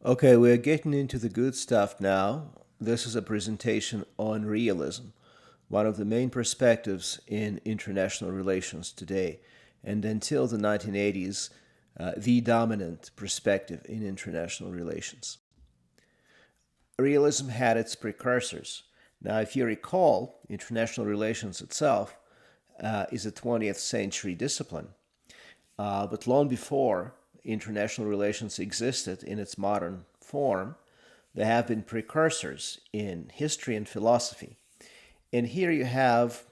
Okay, we're getting into the good stuff now. This is a presentation on realism, one of the main perspectives in international relations today, and until the 1980s, the dominant perspective in international relations. Realism had its precursors. Now, if you recall, international relations itself is a 20th century discipline. But long before international relations existed in its modern form, there have been precursors in history and philosophy. And here you have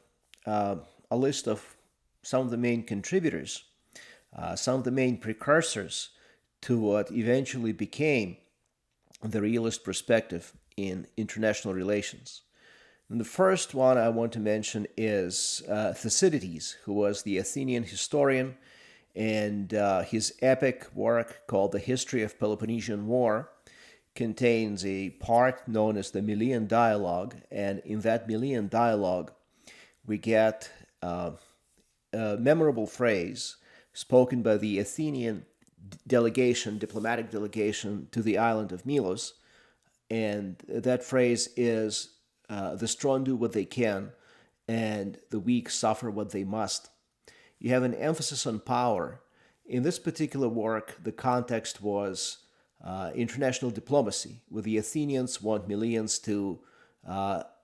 a list of some of the main contributors, some of the main precursors to what eventually became the realist perspective in international relations. And the first one I want to mention is Thucydides, who was the Athenian historian, and his epic work called The History of Peloponnesian War contains a part known as the Melian Dialogue, and in that Melian Dialogue, we get a memorable phrase spoken by the Athenian delegation, diplomatic delegation to the island of Melos, and that phrase is the strong do what they can, and the weak suffer what they must. You have an emphasis on power. In this particular work, the context was international diplomacy, where the Athenians want Melians to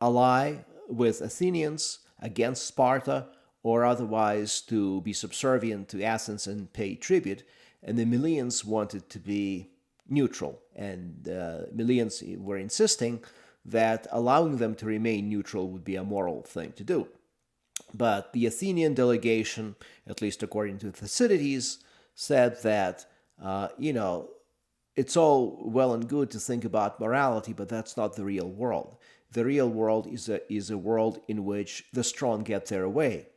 ally with Athenians against Sparta, or otherwise to be subservient to Athens and pay tribute. And the Melians wanted to be neutral, and Melians were insisting that allowing them to remain neutral would be a moral thing to do. But the Athenian delegation, at least according to Thucydides, said that, it's all well and good to think about morality, but that's not the real world. The real world is a world in which the strong get their way.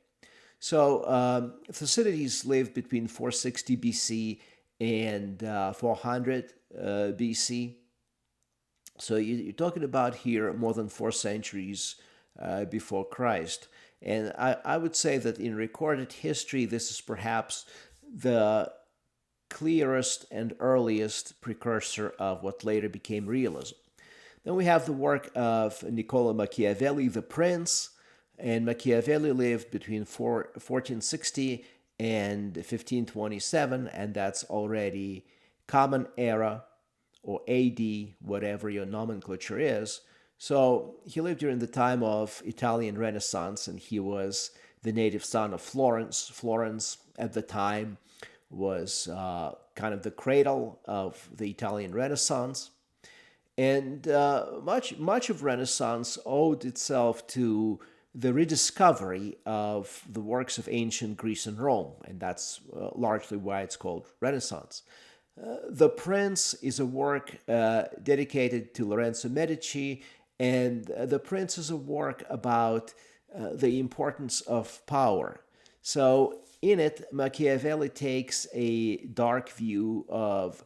So Thucydides lived between 460 BC and 400 BC. So you're talking about here more than 4 centuries before Christ. And I would say that in recorded history, this is perhaps the clearest and earliest precursor of what later became realism. Then we have the work of Niccolo Machiavelli, the Prince, and Machiavelli lived between 1460 and 1527, and that's already Common Era or AD, whatever your nomenclature is. So he lived during the time of Italian Renaissance, and he was the native son of Florence. Florence at the time was kind of the cradle of the Italian Renaissance. And much of Renaissance owed itself to the rediscovery of the works of ancient Greece and Rome, and that's largely why it's called Renaissance. The Prince is a work dedicated to Lorenzo Medici, and The Prince is a work about the importance of power. So in it, Machiavelli takes a dark view of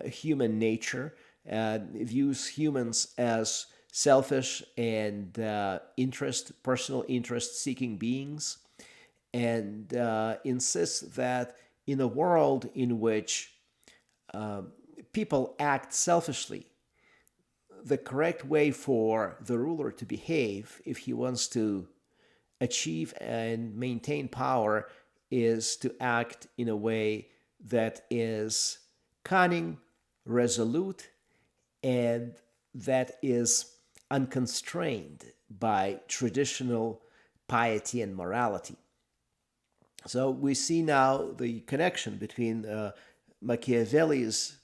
human nature and views humans as selfish and personal interest-seeking beings, and insists that in a world in which people act selfishly, the correct way for the ruler to behave, if he wants to achieve and maintain power, is to act in a way that is cunning, resolute, and that is unconstrained by traditional piety and morality. So we see now the connection between Machiavelli's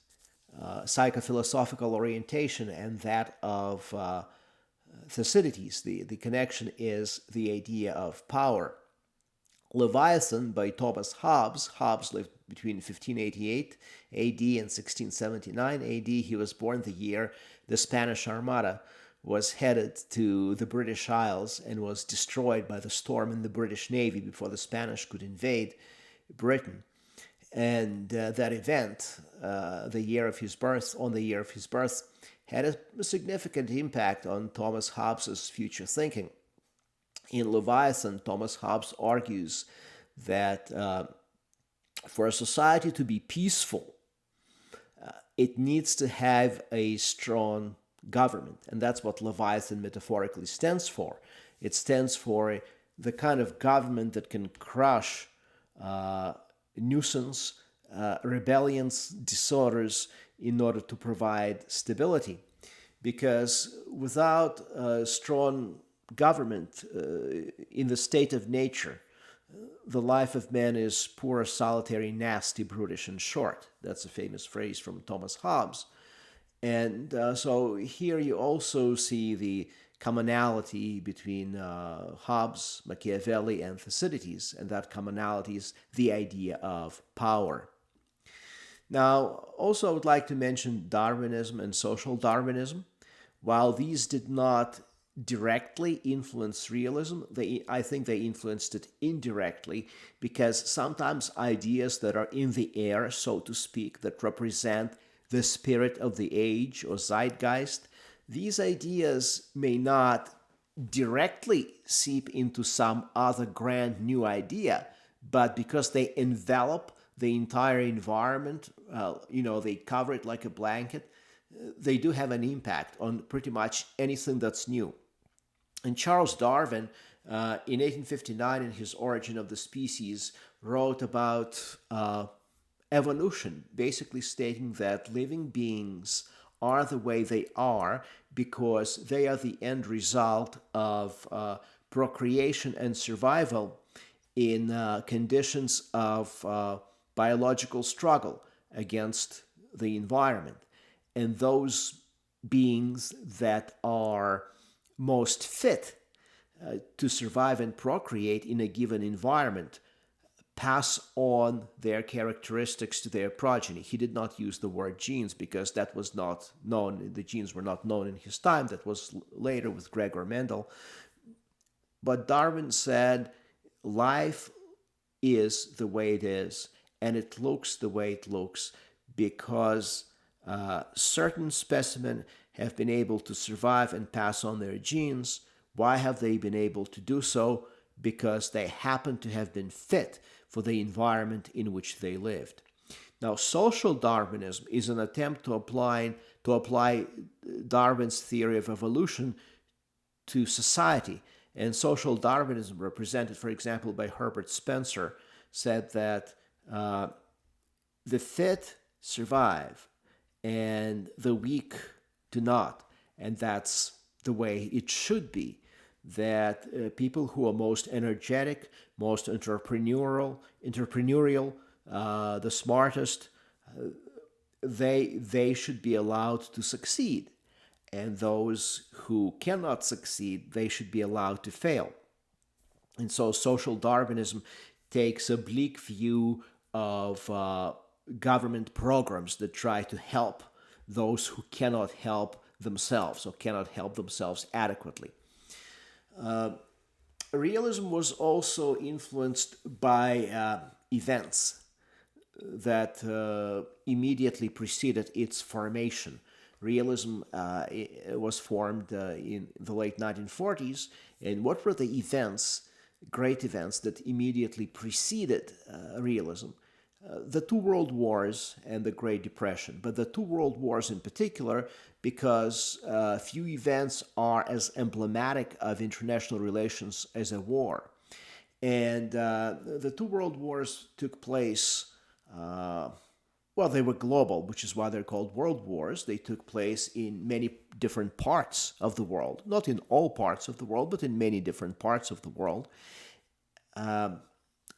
psychophilosophical orientation and that of Thucydides. The connection is the idea of power. Leviathan by Thomas Hobbes. Hobbes lived between 1588 AD and 1679 AD. He was born the year the Spanish Armada was headed to the British Isles and was destroyed by the storm in the British Navy before the Spanish could invade Britain. And that event, the year of his birth, had a significant impact on Thomas Hobbes's future thinking. In Leviathan, Thomas Hobbes argues that for a society to be peaceful, it needs to have a strong government. And that's what Leviathan metaphorically stands for. It stands for the kind of government that can crush nuisance, rebellions, disorders in order to provide stability. Because without a strong government in the state of nature, the life of man is poor, solitary, nasty, brutish, and short. That's a famous phrase from Thomas Hobbes. And so here you also see the commonality between Hobbes, Machiavelli, and Thucydides, and that commonality is the idea of power. Now, also I would like to mention Darwinism and social Darwinism. While these did not directly influence realism, I think they influenced it indirectly, because sometimes ideas that are in the air, so to speak, that represent the spirit of the age or zeitgeist, these ideas may not directly seep into some other grand new idea, but because they envelop the entire environment, they cover it like a blanket, they do have an impact on pretty much anything that's new. And Charles Darwin, in 1859, in his Origin of the Species, wrote about evolution, basically stating that living beings are the way they are because they are the end result of procreation and survival in conditions of biological struggle against the environment. And those beings that are most fit to survive and procreate in a given environment pass on their characteristics to their progeny. He did not use the word genes because that was not known. The genes were not known in his time. That was later with Gregor Mendel. But Darwin said life is the way it is, and it looks the way it looks because certain specimens have been able to survive and pass on their genes. Why have they been able to do so? Because they happen to have been fit for the environment in which they lived. Now, social Darwinism is an attempt to apply Darwin's theory of evolution to society. And social Darwinism, represented, for example, by Herbert Spencer, said that the fit survive and the weak do not. And that's the way it should be. That people who are most energetic, most entrepreneurial, the smartest, they should be allowed to succeed. And those who cannot succeed, they should be allowed to fail. And so social Darwinism takes a bleak view of government programs that try to help those who cannot help themselves or cannot help themselves adequately. Realism was also influenced by events that immediately preceded its formation. Realism was formed in the late 1940s, and what were the events, great events, that immediately preceded realism? The two world wars and the Great Depression, but the two world wars in particular, because few events are as emblematic of international relations as a war. And the two world wars took place, they were global, which is why they're called world wars. They took place in many different parts of the world, not in all parts of the world, but in many different parts of the world.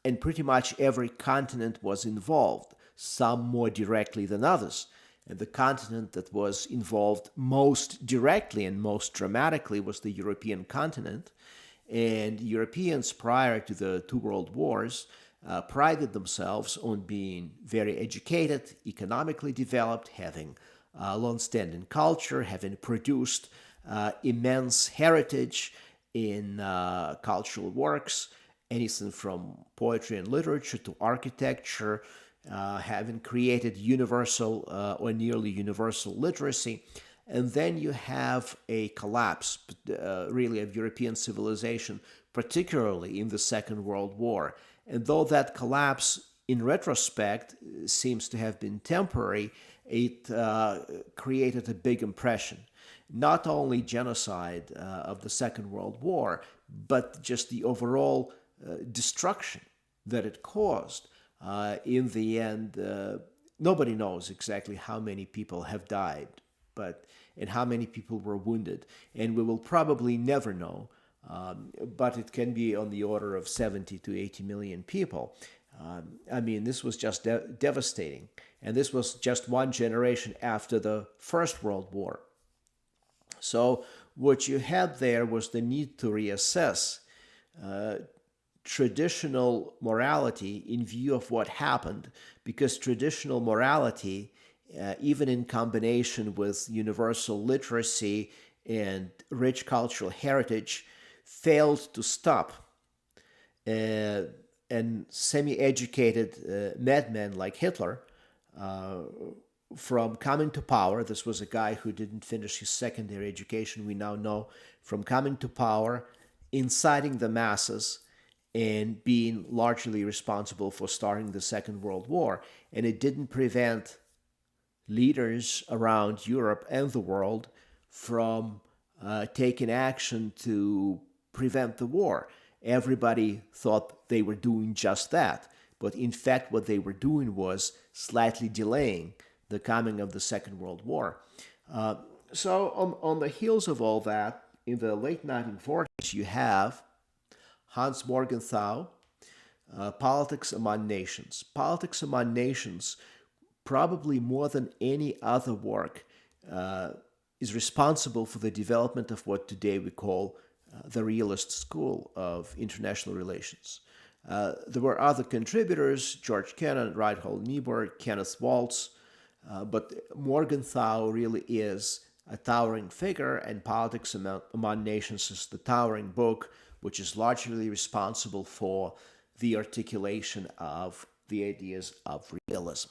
And pretty much every continent was involved, some more directly than others. And the continent that was involved most directly and most dramatically was the European continent. And Europeans, prior to the two world wars, prided themselves on being very educated, economically developed, having long-standing culture, having produced immense heritage in cultural works, anything from poetry and literature to architecture, having created universal or nearly universal literacy. And then you have a collapse, really, of European civilization, particularly in the Second World War. And though that collapse in retrospect seems to have been temporary, it created a big impression. Not only genocide of the Second World War, but just the overall destruction that it caused. In the end, nobody knows exactly how many people have died, and how many people were wounded, and we will probably never know. But it can be on the order of 70 to 80 million people. I mean, this was just devastating. And this was just one generation after the First World War. So what you had there was the need to reassess traditional morality in view of what happened, because traditional morality, even in combination with universal literacy and rich cultural heritage, failed to stop and semi-educated madmen like Hitler from coming to power. This was a guy who didn't finish his secondary education, we now know, from coming to power, inciting the masses, and being largely responsible for starting the Second World War. And it didn't prevent leaders around Europe and the world from taking action to prevent the war. Everybody thought they were doing just that. But in fact, what they were doing was slightly delaying the coming of the Second World War. So on the heels of all that, in the late 1940s, you have Hans Morgenthau, Politics Among Nations. Politics Among Nations, probably more than any other work, is responsible for the development of what today we call the realist school of international relations. There were other contributors, George Kennan, Reinhold Niebuhr, Kenneth Waltz, but Morgenthau really is a towering figure, and Politics Among Nations is the towering book, which is largely responsible for the articulation of the ideas of realism.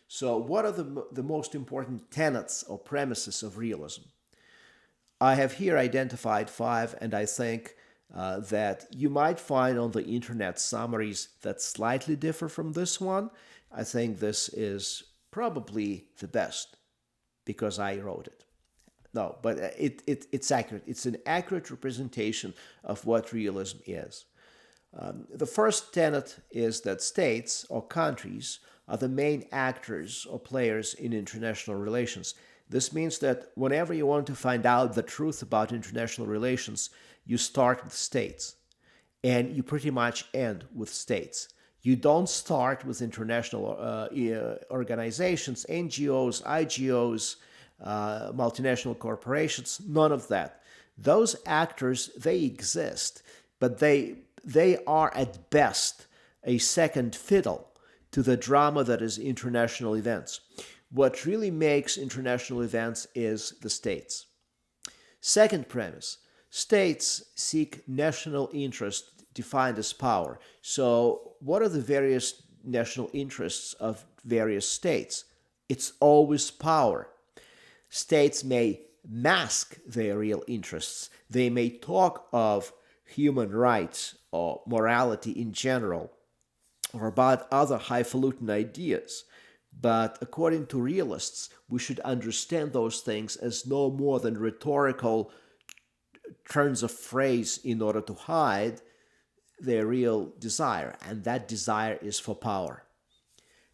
So what are the most important tenets or premises of realism? I have here identified 5, and I think that you might find on the internet summaries that slightly differ from this one. I think this is probably the best because I wrote it. No, but it's accurate. It's an accurate representation of what realism is. The first tenet is that states or countries are the main actors or players in international relations. This means that whenever you want to find out the truth about international relations, you start with states, and you pretty much end with states. You don't start with international organizations, NGOs, IGOs, multinational corporations, none of that. Those actors, they exist, but they are at best a second fiddle to the drama that is international events. What really makes international events is the states. Second premise, states seek national interest defined as power. So what are the various national interests of various states? It's always power. States may mask their real interests. They may talk of human rights or morality in general, or about other highfalutin ideas. But according to realists, we should understand those things as no more than rhetorical turns of phrase in order to hide their real desire, and that desire is for power.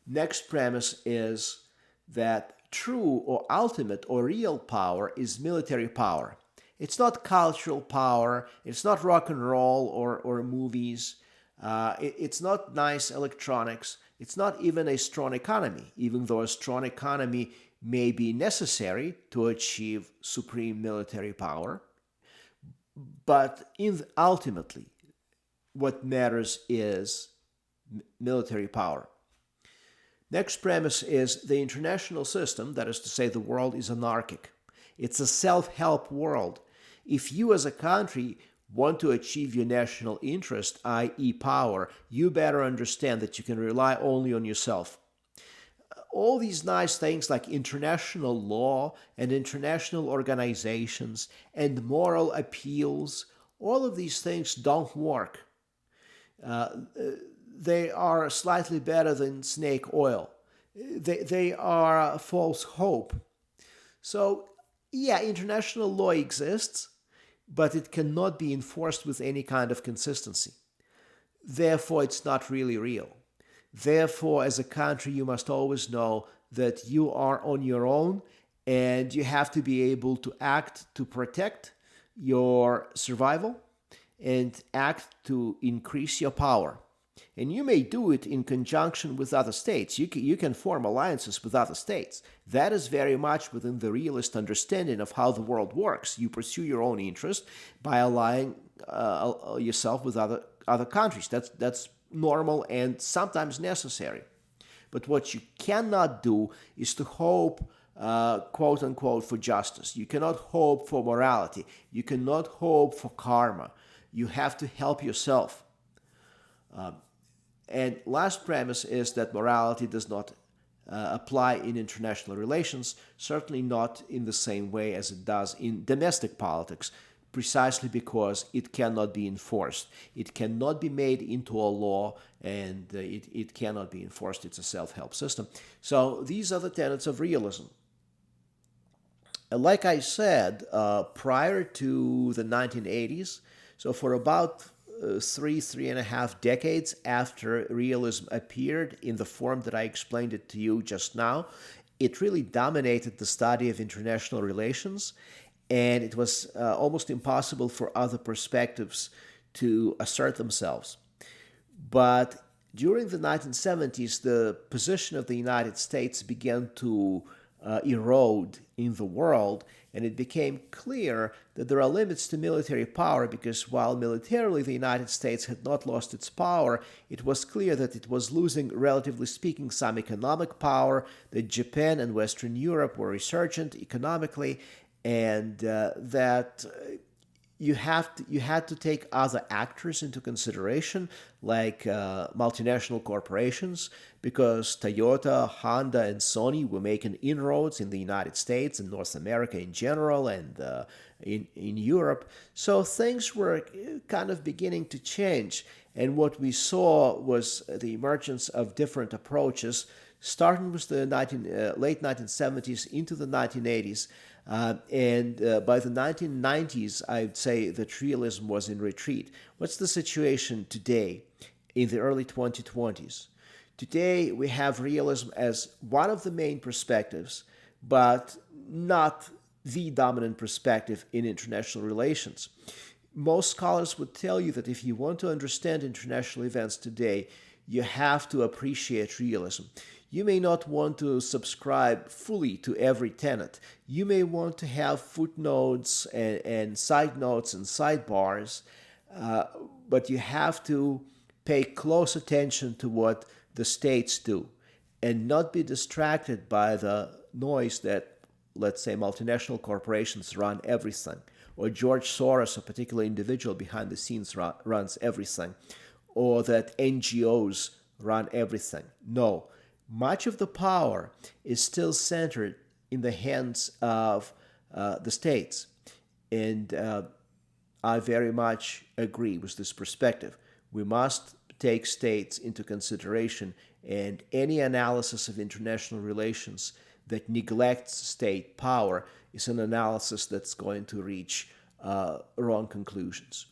Next premise is that true or ultimate or real power is military power. It's not cultural power, it's not rock and roll or movies, it's not nice electronics, it's not even a strong economy, even though a strong economy may be necessary to achieve supreme military power. But ultimately, what matters is military power. Next premise is the international system, that is to say, the world is anarchic. It's a self-help world. If you as a country want to achieve your national interest, i.e. power, you better understand that you can rely only on yourself. All these nice things like international law and international organizations and moral appeals, all of these things don't work. they are slightly better than snake oil. They are a false hope. So, yeah, international law exists, but it cannot be enforced with any kind of consistency. Therefore, it's not really real. Therefore, as a country, you must always know that you are on your own and you have to be able to act to protect your survival and act to increase your power. And you may do it in conjunction with other states. You can form alliances with other states. That is very much within the realist understanding of how the world works. You pursue your own interest by allying yourself with other countries. That's normal and sometimes necessary. But what you cannot do is to hope, quote unquote, for justice. You cannot hope for morality. You cannot hope for karma. You have to help yourself. And last premise is that morality does not apply in international relations, certainly not in the same way as it does in domestic politics, precisely because it cannot be enforced. It cannot be made into a law, and it cannot be enforced. It's a self-help system. So these are the tenets of realism. Like I said, prior to the 1980s, so for about three and a half decades after realism appeared in the form that I explained it to you just now, it really dominated the study of international relations, and it was almost impossible for other perspectives to assert themselves. But during the 1970s, the position of the United States began to erode in the world, and it became clear that there are limits to military power because while militarily the United States had not lost its power, it was clear that it was losing, relatively speaking, some economic power, that Japan and Western Europe were resurgent economically, and that you had to take other actors into consideration, like multinational corporations, because Toyota, Honda, and Sony were making inroads in the United States and North America in general, and in Europe. So things were kind of beginning to change, and what we saw was the emergence of different approaches, starting with the late 1970s into the 1980s. And by the 1990s, I'd say that realism was in retreat. What's the situation today in the early 2020s? Today, we have realism as one of the main perspectives, but not the dominant perspective in international relations. Most scholars would tell you that if you want to understand international events today, you have to appreciate realism. You may not want to subscribe fully to every tenet. You may want to have footnotes and side notes and sidebars, but you have to pay close attention to what the states do and not be distracted by the noise that, let's say, multinational corporations run everything, or George Soros, a particular individual behind the scenes, runs everything, or that NGOs run everything. No. Much of the power is still centered in the hands of the states. And I very much agree with this perspective. We must take states into consideration, and any analysis of international relations that neglects state power is an analysis that's going to reach wrong conclusions.